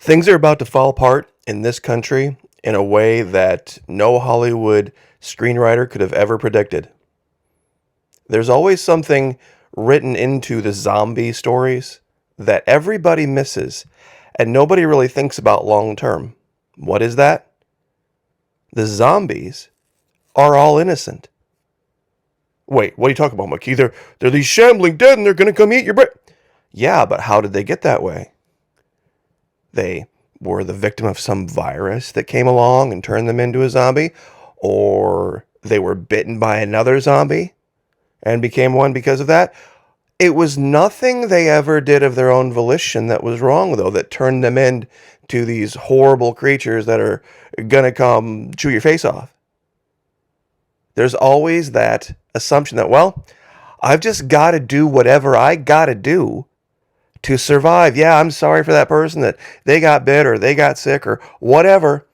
Things are about to fall apart in this country in a way that no Hollywood screenwriter could have ever predicted. There's always something written into the zombie stories that everybody misses and nobody really thinks about long term. What is that? The zombies are all innocent. Wait, what are you talking about, Mike? They're these shambling dead and they're going to come eat your brain. Yeah, but how did they get that way? They were the victim of some virus that came along and turned them into a zombie, or they were bitten by another zombie and became one because of that. It was nothing they ever did of their own volition that was wrong, though, that turned them into these horrible creatures that are going to come chew your face off. There's always that assumption that, well, I've just got to do whatever I got to do to survive. Yeah, I'm sorry for that person that they got bit or they got sick or whatever,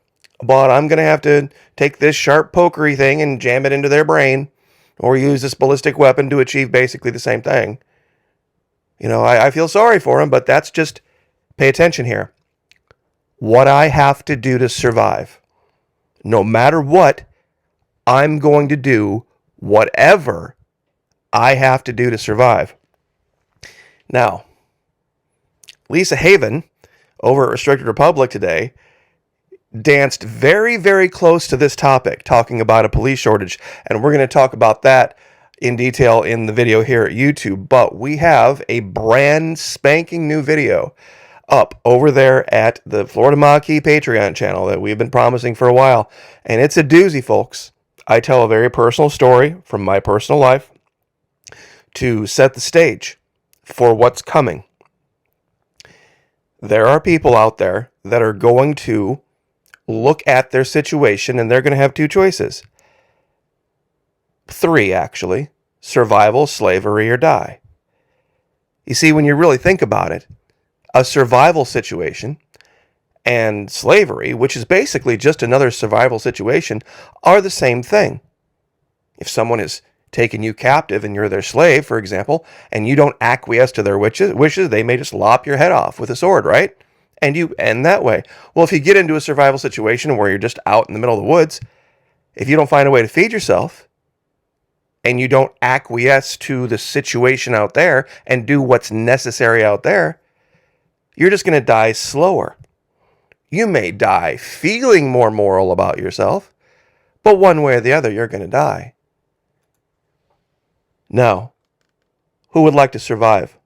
but I'm going to have to take this sharp pokery thing and jam it into their brain or use this ballistic weapon to achieve basically the same thing. You know, I feel sorry for them, but that's just, pay attention here. What I have to do to survive. No matter what, I'm going to do whatever I have to do to survive. Now, Lisa Haven, over at Restricted Republic today, danced very, very close to this topic, talking about a police shortage. And we're going to talk about that in detail in the video here at YouTube. But we have a brand spanking new video up over there at the Florida Maquis Patreon channel that we've been promising for a while. And it's a doozy, folks. I tell a very personal story from my personal life to set the stage for what's coming. There are people out there that are going to look at their situation and they're going to have two choices. 3, actually. Survival, slavery, or die. You see, when you really think about it, a survival situation and slavery, which is basically just another survival situation, are the same thing. If someone is taking you captive and you're their slave, for example, and you don't acquiesce to their wishes, they may just lop your head off with a sword, right? And you end that way. Well, if you get into a survival situation where you're just out in the middle of the woods, if you don't find a way to feed yourself, and you don't acquiesce to the situation out there and do what's necessary out there, you're just going to die slower. You may die feeling more moral about yourself, but one way or the other, you're going to die. Now, who would like to survive?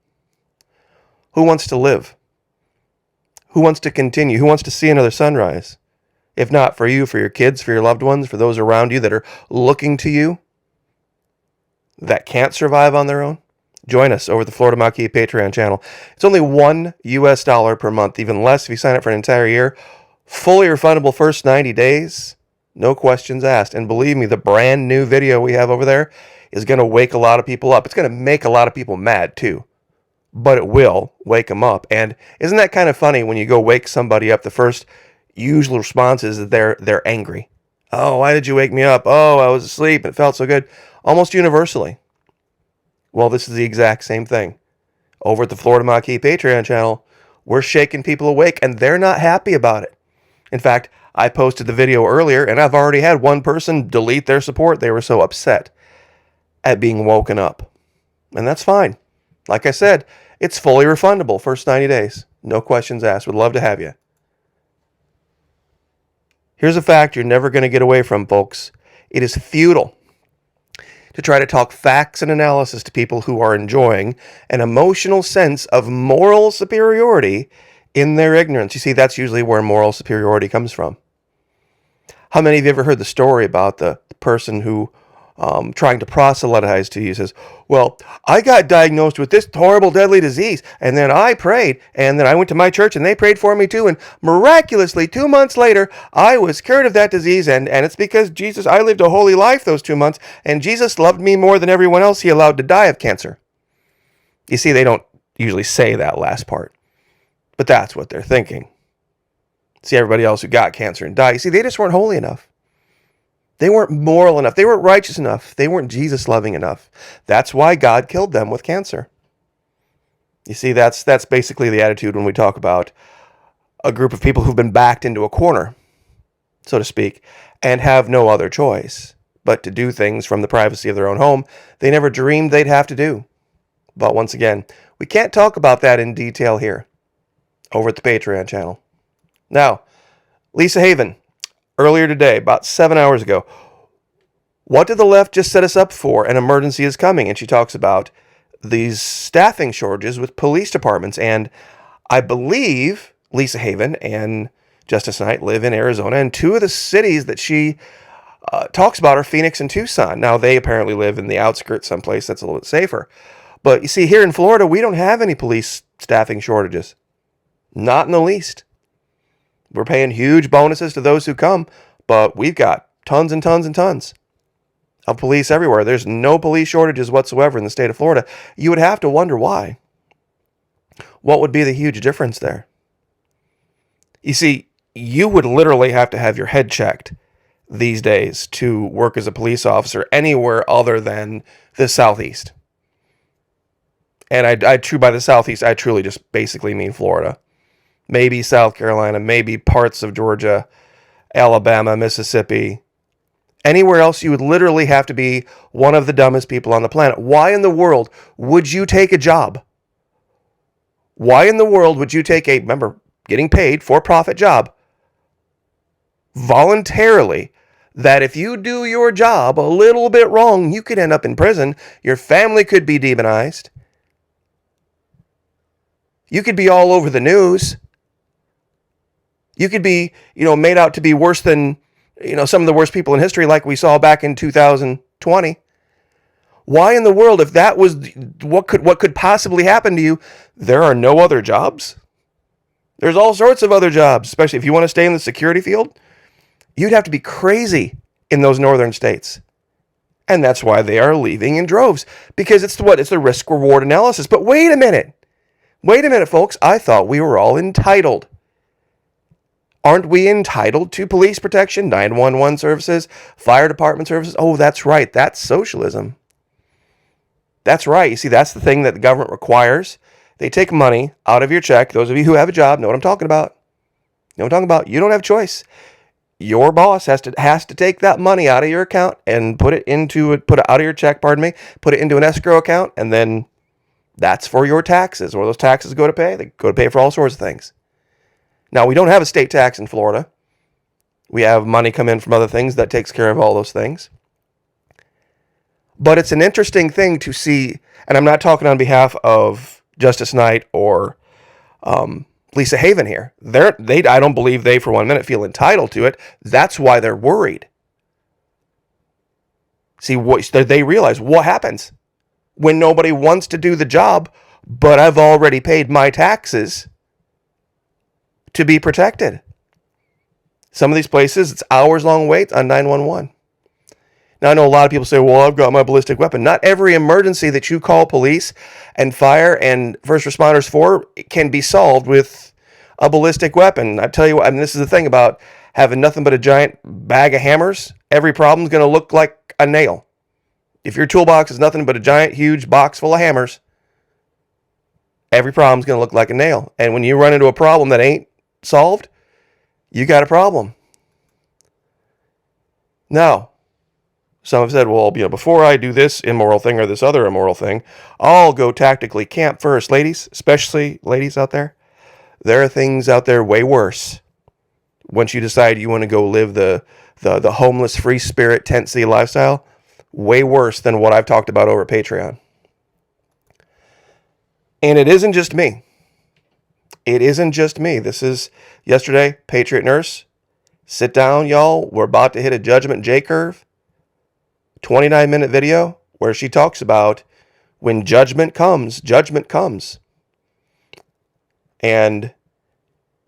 Who wants to live? Who wants to continue? Who wants to see another sunrise? If not for you, for your kids, for your loved ones, for those around you that are looking to you, that can't survive on their own, join us over the Florida Maquis Patreon channel. It's only $1 per month, even less if you sign up for an entire year. Fully refundable first 90 days, no questions asked. And believe me, the brand new video we have over there is going to wake a lot of people up. It's going to make a lot of people mad too, but it will wake them up. And isn't that kind of funny when you go wake somebody up? The first usual response is that they're angry. Oh, why did you wake me up? Oh, I was asleep and it felt so good. Almost universally. Well, this is the exact same thing. Over at the Florida Maquis Patreon channel, we're shaking people awake and they're not happy about it. In fact, I posted the video earlier and I've already had one person delete their support. They were so upset at being woken up. And that's fine. Like I said, it's fully refundable first 90 days. No questions asked. Would love to have you. Here's a fact you're never going to get away from, folks. It is futile to try to talk facts and analysis to people who are enjoying an emotional sense of moral superiority in their ignorance. You see, that's usually where moral superiority comes from. How many of you ever heard the story about the person who trying to proselytize to you says, well, I got diagnosed with this horrible, deadly disease, and then I prayed, and then I went to my church, and they prayed for me too, and miraculously, 2 months later, I was cured of that disease, and it's because Jesus, I lived a holy life those 2 months, and Jesus loved me more than everyone else he allowed to die of cancer. You see, they don't usually say that last part, but that's what they're thinking. See, everybody else who got cancer and died, you see, they just weren't holy enough. They weren't moral enough. They weren't righteous enough. They weren't Jesus-loving enough. That's why God killed them with cancer. You see, that's basically the attitude when we talk about a group of people who've been backed into a corner, so to speak, and have no other choice but to do things from the privacy of their own home they never dreamed they'd have to do. But once again, we can't talk about that in detail here over at the Patreon channel. Now, Lisa Haven, earlier today, about 7 hours ago, what did the left just set us up for? An emergency is coming. And she talks about these staffing shortages with police departments. And I believe Lisa Haven and Justice Knight live in Arizona. And two of the cities that she talks about are Phoenix and Tucson. Now, they apparently live in the outskirts someplace that's a little bit safer. But you see, here in Florida, we don't have any police staffing shortages. Not in the least. We're paying huge bonuses to those who come, but we've got tons and tons and tons of police everywhere. There's no police shortages whatsoever in the state of Florida. You would have to wonder why. What would be the huge difference there? You see, you would literally have to have your head checked these days to work as a police officer anywhere other than the Southeast. And by the Southeast, I truly just basically mean Florida. Maybe South Carolina, maybe parts of Georgia, Alabama, Mississippi. Anywhere else, you would literally have to be one of the dumbest people on the planet. Why in the world would you take a job? Why in the world would you take remember, getting paid for-profit job voluntarily, that if you do your job a little bit wrong, you could end up in prison. Your family could be demonized. You could be all over the news. You could be, made out to be worse than, some of the worst people in history, like we saw back in 2020. Why in the world, if that was what could possibly happen to you, there are no other jobs? There's all sorts of other jobs, especially if you want to stay in the security field. You'd have to be crazy in those northern states. And that's why they are leaving in droves, because it's the risk reward analysis. But wait a minute, folks. I thought we were all entitled. Aren't we entitled to police protection, 911 services, fire department services? Oh, that's right. That's socialism. That's right. You see, that's the thing that the government requires. They take money out of your check. Those of you who have a job know what I'm talking about. You don't have a choice. Your boss has to take that money out of your account and put it out of your check, put it into an escrow account, and then that's for your taxes. Where those taxes go to pay? They go to pay for all sorts of things. Now, we don't have a state tax in Florida. We have money come in from other things that takes care of all those things. But it's an interesting thing to see, and I'm not talking on behalf of Justice Knight or Lisa Haven here. I don't believe they for 1 minute feel entitled to it. That's why they're worried. See, they realize what happens when nobody wants to do the job, but I've already paid my taxes to be protected. Some of these places, it's hours-long wait on 911. Now, I know a lot of people say, well, I've got my ballistic weapon. Not every emergency that you call police and fire and first responders for can be solved with a ballistic weapon. I tell you what, this is the thing about having nothing but a giant bag of hammers. Every problem's going to look like a nail. If your toolbox is nothing but a giant, huge box full of hammers, every problem's going to look like a nail. And when you run into a problem that ain't solved, you got a problem. Now, some have said, well, before I do this immoral thing or this other immoral thing, I'll go tactically camp first. Ladies, especially ladies out there, there are things out there way worse. Once you decide you want to go live the homeless, free spirit, tent city lifestyle, way worse than what I've talked about over at Patreon. And it isn't just me. This is yesterday, Patriot Nurse. Sit down, y'all. We're about to hit a Judgment J-curve. 29-minute video where she talks about when judgment comes. And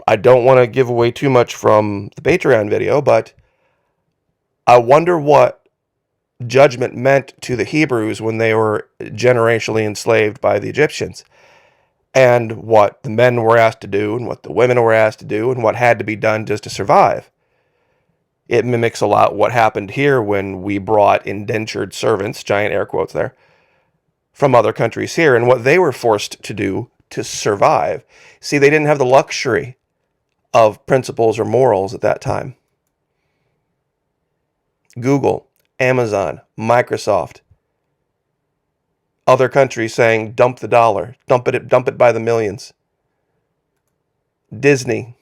I don't want to give away too much from the Patreon video, but I wonder what judgment meant to the Hebrews when they were generationally enslaved by the Egyptians, and what the men were asked to do and what the women were asked to do and what had to be done just to survive. It mimics a lot what happened here when we brought indentured servants, giant air quotes there, from other countries here, and what they were forced to do to survive. See, they didn't have the luxury of principles or morals at that time. Google, Amazon, Microsoft, other countries saying dump the dollar, dump it by the millions. Disney.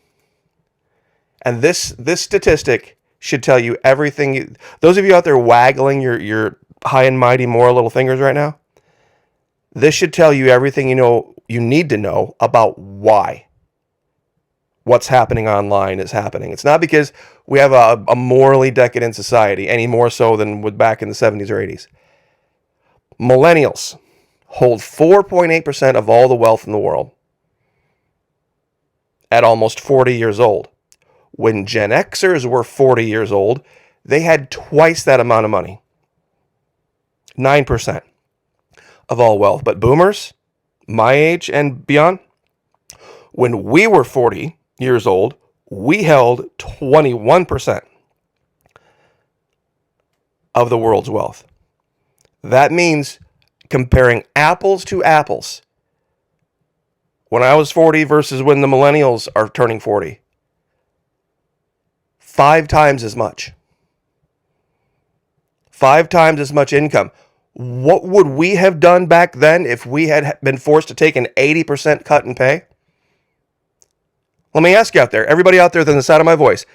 And this statistic should tell you everything. Those of you out there waggling your high and mighty moral little fingers right now, this should tell you everything you need to know about why what's happening online is happening. It's not because we have a morally decadent society, any more so than with back in the 70s or 80s. Millennials hold 4.8% of all the wealth in the world at almost 40 years old. When Gen Xers were 40 years old, they had twice that amount of money. 9% of all wealth. But boomers, my age and beyond, when we were 40 years old, we held 21% of the world's wealth. That means comparing apples to apples, when I was 40 versus when the millennials are turning 40, 5 times as much. 5 times as much income. What would we have done back then if we had been forced to take an 80% cut in pay? Let me ask you out there, everybody out there on the side of my voice,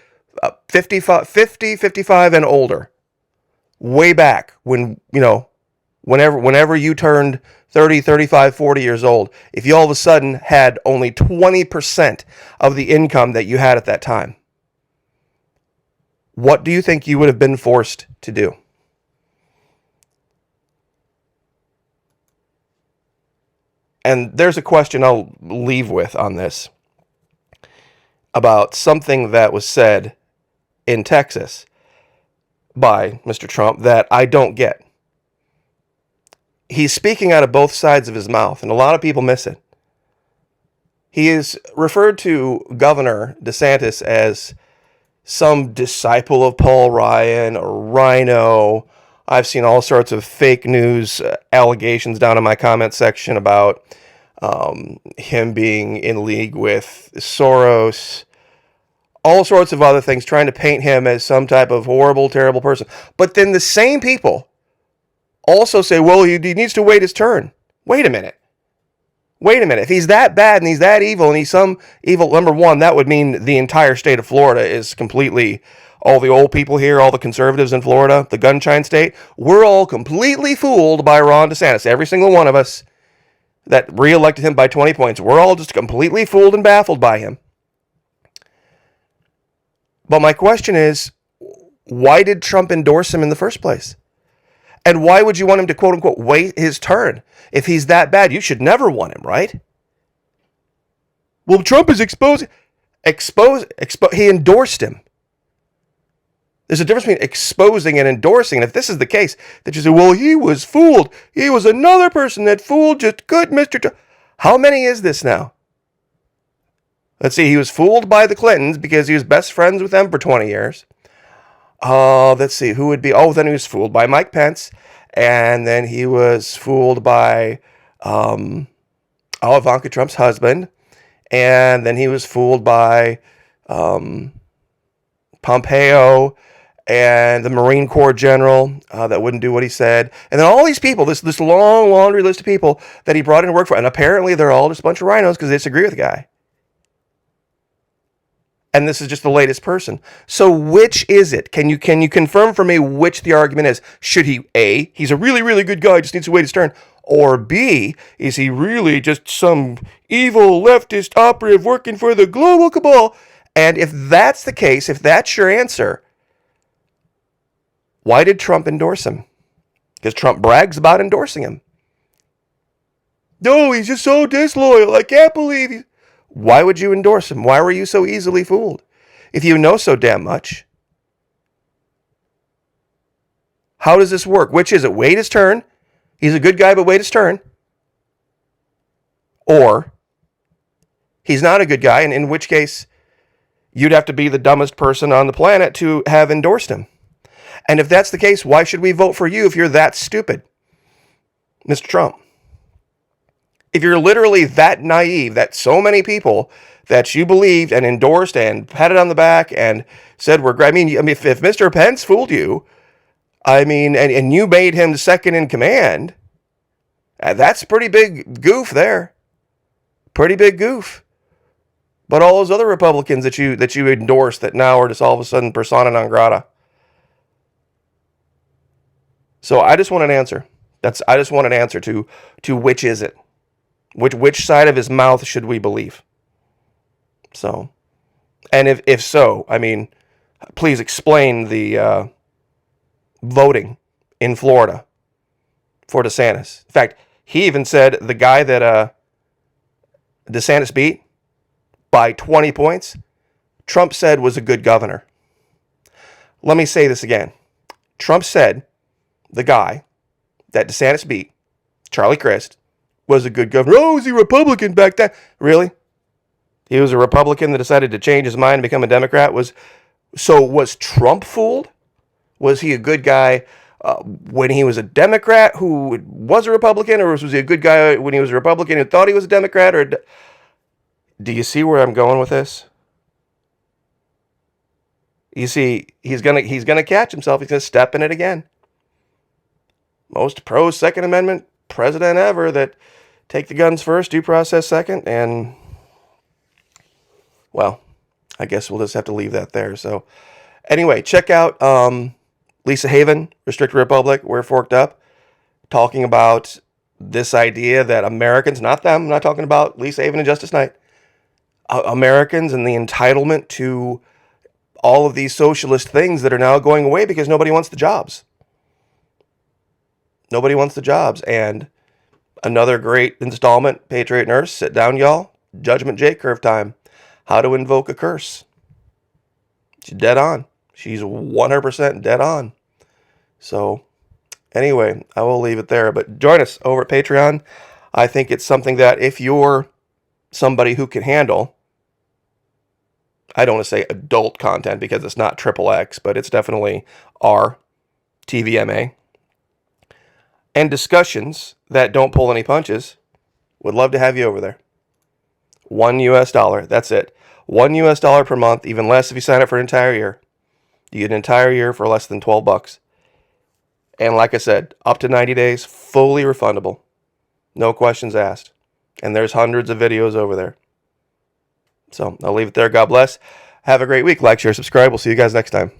50, 55 and older, way back when, whenever you turned 30, 35, 40 years old, if you all of a sudden had only 20% of the income that you had at that time, what do you think you would have been forced to do? And there's a question I'll leave with on this about something that was said in Texas by Mr. Trump that I don't get. He's speaking out of both sides of his mouth, and a lot of people miss it. He is referred to Governor DeSantis as some disciple of Paul Ryan or Rhino. I've seen all sorts of fake news allegations down in my comment section about him being in league with Soros, all sorts of other things, trying to paint him as some type of horrible, terrible person. But then the same people also say, well, he needs to wait his turn. Wait a minute. If he's that bad and he's that evil and he's some evil, number one, that would mean the entire state of Florida is completely, all the old people here, all the conservatives in Florida, the gunshine state, we're all completely fooled by Ron DeSantis. Every single one of us that reelected him by 20 points, we're all just completely fooled and baffled by him. But my question is, why did Trump endorse him in the first place? And why would you want him to, quote unquote, wait his turn? If he's that bad, you should never want him, right? Well, Trump is he endorsed him. There's a difference between exposing and endorsing. And if this is the case, that you say, well, he was fooled. He was another person that fooled just good Mr. Trump. How many is this now? Let's see, he was fooled by the Clintons because he was best friends with them for 20 years. Let's see, who would be? Oh, then he was fooled by Mike Pence. And then he was fooled by Ivanka Trump's husband. And then he was fooled by Pompeo and the Marine Corps general that wouldn't do what he said. And then all these people, this long laundry list of people that he brought in to work for. And apparently they're all just a bunch of rhinos because they disagree with the guy. And this is just the latest person. So which is it? Can you confirm for me which the argument is? Should he, A, he's a really, really good guy, just needs to wait his turn, or B, is he really just some evil leftist operative working for the global cabal? And if that's the case, if that's your answer, why did Trump endorse him? Because Trump brags about endorsing him. No, he's just so disloyal. I can't believe he's... Why would you endorse him? Why were you so easily fooled? If you know so damn much. How does this work? Which is it? Wait his turn. He's a good guy, but wait his turn. Or he's not a good guy, and in which case you'd have to be the dumbest person on the planet to have endorsed him. And if that's the case, why should we vote for you if you're that stupid, Mr. Trump? If you're literally that naive, that so many people that you believed and endorsed and patted on the back and said we're great. I mean, if Mr. Pence fooled you, I mean, and you made him second in command, that's a pretty big goof there. Pretty big goof. But all those other Republicans that you endorsed that now are just all of a sudden persona non grata. So I just want an answer. I just want an answer to which is it? Which side of his mouth should we believe? So, and if so, I mean, please explain the voting in Florida for DeSantis. In fact, he even said the guy that DeSantis beat by 20 points, Trump said was a good governor. Let me say this again. Trump said the guy that DeSantis beat, Charlie Crist, was a good governor. Oh, was he Republican back then? Really? He was a Republican that decided to change his mind and become a Democrat? Was Trump fooled? Was he a good guy when he was a Democrat who was a Republican? Or was he a good guy when he was a Republican who thought he was a Democrat? Or do you see where I'm going with this? You see, he's gonna catch himself. He's gonna step in it again. Most pro Second Amendment president ever that take the guns first, due process second, and well, I guess we'll just have to leave that there. So anyway, check out Lisa Haven, Restricted Republic, We're Forked Up, talking about this idea that Americans, not them, I'm not talking about Lisa Haven and Justice Knight, Americans and the entitlement to all of these socialist things that are now going away because nobody wants the jobs. Nobody wants the jobs. And another great installment, Patriot Nurse, sit down, y'all. Judgment J curve time. How to invoke a curse. She's dead on. She's 100% dead on. So, anyway, I will leave it there. But join us over at Patreon. I think it's something that if you're somebody who can handle, I don't want to say adult content because it's not XXX, but it's definitely R, TVMA, and discussions that don't pull any punches, would love to have you over there. $1 US. That's it. $1 US per month, even less if you sign up for an entire year. You get an entire year for less than $12. And like I said, up to 90 days, fully refundable. No questions asked. And there's hundreds of videos over there. So I'll leave it there. God bless. Have a great week. Like, share, subscribe. We'll see you guys next time.